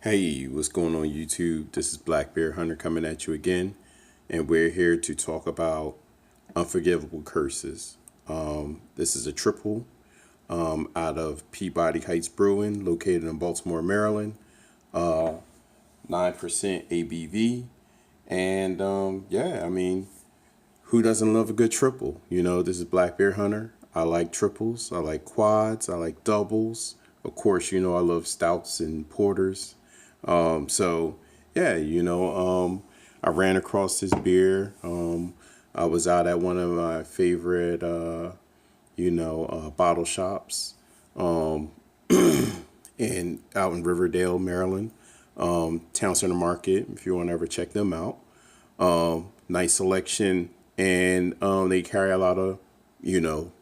Hey, what's going on YouTube? This is Black Bear Hunter coming at you again, and we're here to talk about Unforgivable Curses. This is a triple out of Peabody Heights Brewing, located in Baltimore, Maryland. 9% ABV, and who doesn't love a good triple? This is Black Bear Hunter. I like triples, I like quads, I like doubles. Of course, I love stouts and porters. So yeah, I ran across this beer. I was out at one of my favorite, bottle shops, and out in Riverdale, Maryland, Town Center Market. If you want to ever check them out, nice selection, and they carry a lot of,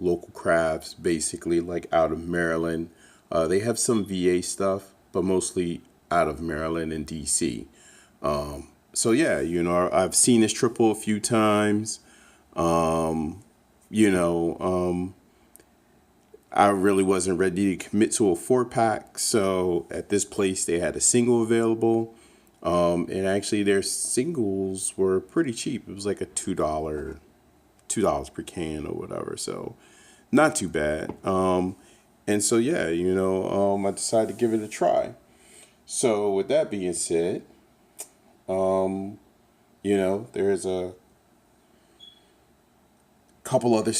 local crafts, basically like out of Maryland. They have some VA stuff, but mostly out of Maryland and DC. So yeah, I've seen this triple a few times. You know, I really wasn't ready to commit to a 4 pack. So at this place, they had a single available. And actually their singles were pretty cheap. It was like a $2 per can or whatever. So not too bad. And so, yeah, I decided to give it a try. So with that being said, there's a couple other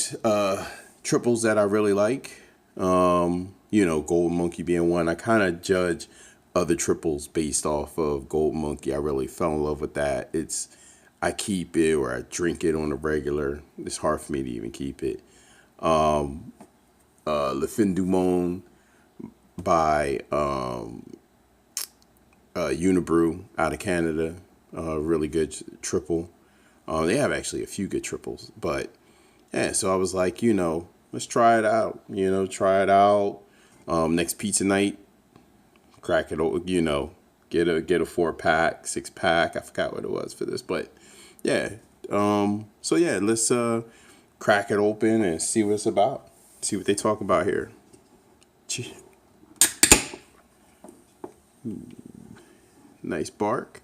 triples that I really like. Gold Monkey being one. I kind of judge other triples based off of Gold Monkey. I really fell in love with that. I keep it or I drink it on a regular. It's hard for me to even keep it. Le Fin du Monde by Unibrew out of Canada. Really good triple. They have actually a few good triples, but yeah. So I was like, let's try it out. Try it out. Next pizza night, crack it. Get a 4 pack, 6 pack. I forgot what it was for this, but yeah. So yeah, let's crack it open and see what it's about. See what they talk about here. Nice bark.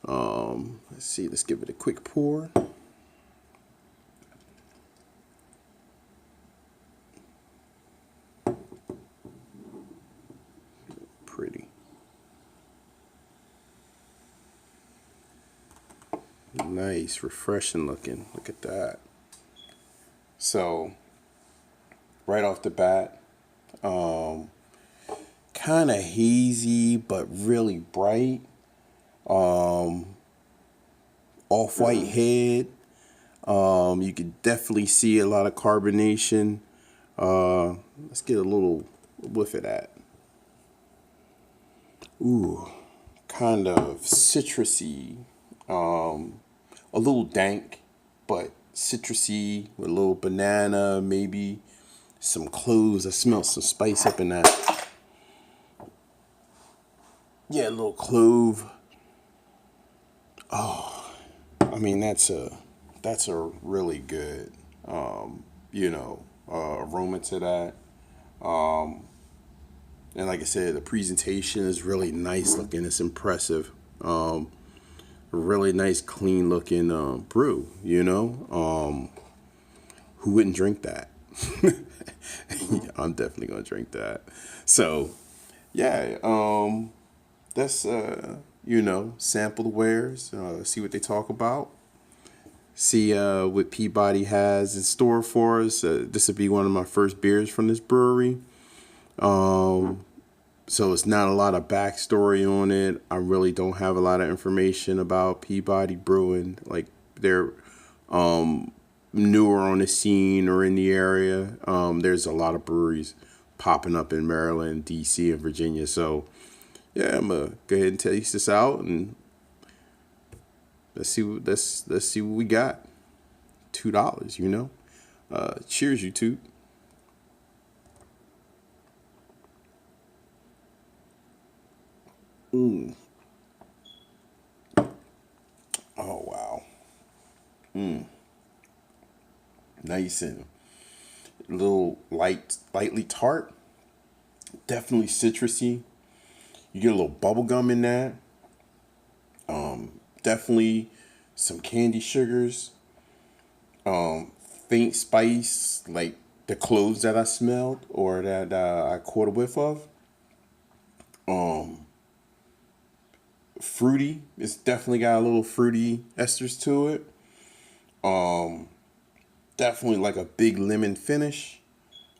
Let's see. Let's give it a quick pour. Pretty. Nice, refreshing looking. Look at that. So, right off the bat, kind of hazy but really bright. Off-white head. You can definitely see a lot of carbonation. Let's get a little whiff of that. Ooh, kind of citrusy. A little dank, but citrusy with a little banana, maybe some cloves. I smell some spice up in that. Yeah, a little clove. Oh, I mean that's a really good aroma to that. And like I said, the presentation is really nice looking. It's impressive. A really nice, clean looking brew. Who wouldn't drink that? I'm definitely gonna drink that. So yeah, that's sample the wares, see what they talk about, see what Peabody has in store for us. This will be one of my first beers from this brewery. So it's not a lot of backstory on it. I really don't have a lot of information about Peabody Brewing. Like they're newer on the scene or in the area. There's a lot of breweries popping up in Maryland, DC, and Virginia. So yeah, I'm gonna go ahead and taste this out and let's see what we got. $2, cheers, YouTube. Mm. Oh wow. Mm. Nice and a little lightly tart. Definitely citrusy. You get a little bubble gum in that. Definitely some candy sugars. Faint spice like the cloves that I smelled or that I caught a whiff of. Fruity. It's definitely got a little fruity esters to it. Definitely like a big lemon finish.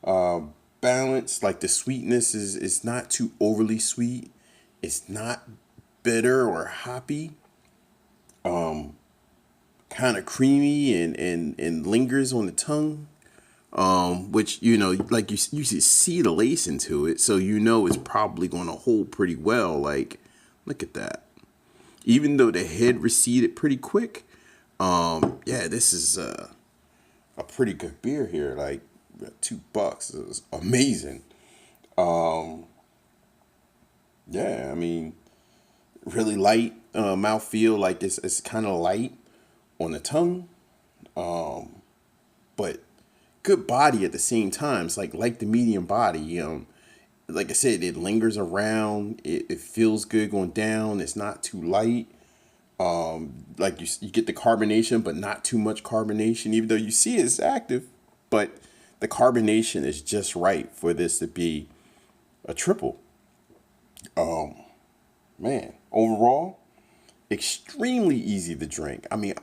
Balance, like the sweetness is not too overly sweet. It's not bitter or hoppy. Kind of creamy and lingers on the tongue. Which like you see the lace into it, so it's probably going to hold pretty well. Like, look at that. Even though the head receded pretty quick, yeah, this is a pretty good beer here. Like $2 is amazing. Yeah, I mean, really light mouthfeel. Like it's kind of light on the tongue, but good body at the same time. It's like the medium body. Like I said, it lingers around. It feels good going down. It's not too light. Like you get the carbonation, but not too much carbonation. Even though you see it's active, but the carbonation is just right for this to be a triple. Man, overall, extremely easy to drink. I mean,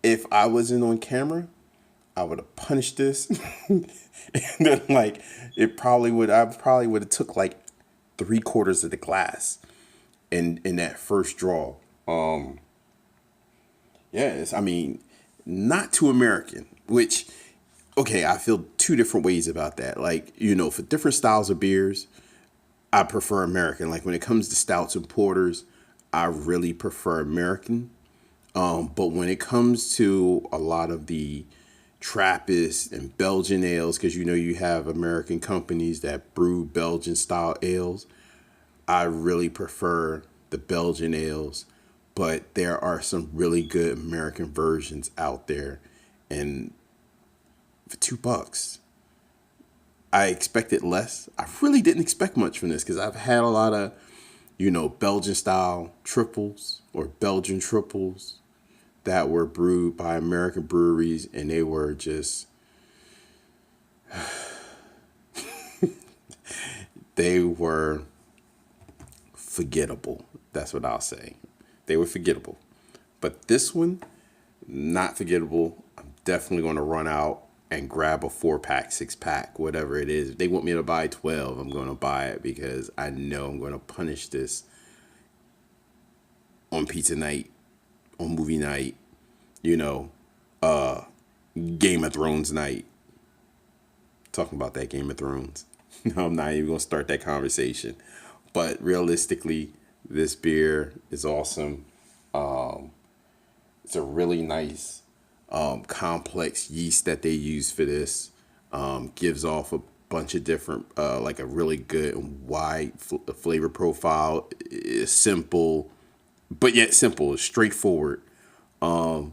if I wasn't on camera, I would have punished this. And then like I probably would have took like 3/4 of the glass in that first draw. Yes, I mean, not too American, which okay, I feel two different ways about that. Like, for different styles of beers, I prefer American. Like when it comes to stouts and porters, I really prefer American. But when it comes to a lot of the Trappist and Belgian ales, because you have American companies that brew Belgian style ales, I really prefer the Belgian ales. But there are some really good American versions out there, and for $2, I expected less. I really didn't expect much from this because I've had a lot of, Belgian style triples or Belgian triples that were brewed by American breweries, and they were just, they were forgettable. That's what I'll say. They were forgettable. But this one, not forgettable. I'm definitely going to run out and grab a 4-pack, 6-pack, whatever it is. If they want me to buy 12, I'm going to buy it because I know I'm going to punish this on pizza night, on movie night, Game of Thrones night. Talking about that Game of Thrones. I'm not even going to start that conversation. But realistically, this beer is awesome. It's a really nice, complex yeast that they use for this. Gives off a bunch of different, like a really good and wide flavor profile. It's simple, but yet simple. It's straightforward. I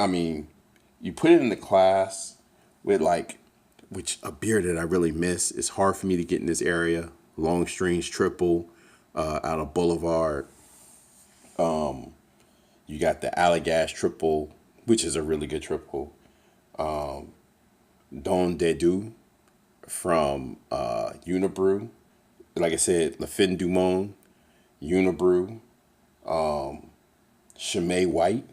mean, you put it in the class with which a beer that I really miss. It's hard for me to get in this area. Long Strange Triple out of Boulevard. You got the Allagash Triple, which is a really good triple. Don Dedu from Unibrew. Like I said, Le Fin du Monde, Unibrew, Chimay White,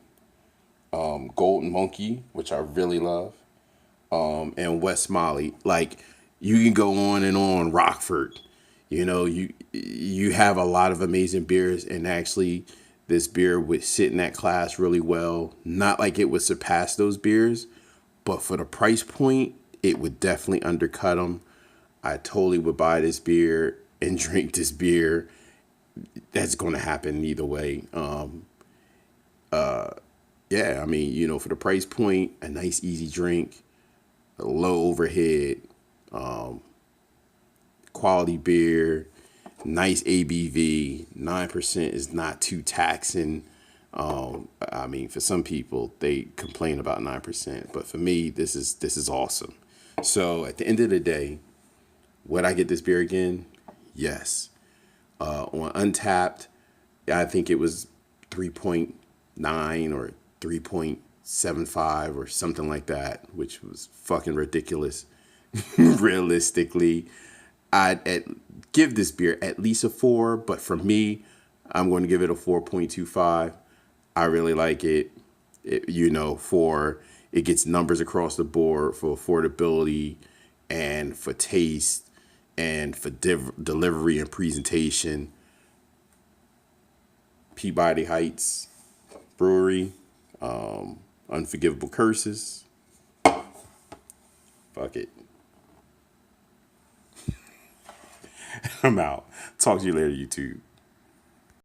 Golden Monkey, which I really love, and West Molly. Like, you can go on and on. Rockford, you have a lot of amazing beers, and actually, this beer would sit in that class really well. Not like it would surpass those beers, but for the price point, it would definitely undercut them. I totally would buy this beer and drink this beer. That's going to happen either way. Yeah, I mean, for the price point, a nice easy drink, a low overhead, quality beer, nice ABV, 9% is not too taxing. I mean, for some people, they complain about 9%, but for me, this is awesome. So at the end of the day, would I get this beer again? Yes. On Untapped, I think it was 3.9 or 3.75 or something like that, which was fucking ridiculous. Realistically, give this beer at least a 4, but for me, I'm going to give it a 4.25. I really like it. For it gets numbers across the board for affordability and for taste and for delivery and presentation. Peabody Heights Brewery, Unforgivable Curses. Fuck it. I'm out. Talk to you later, YouTube.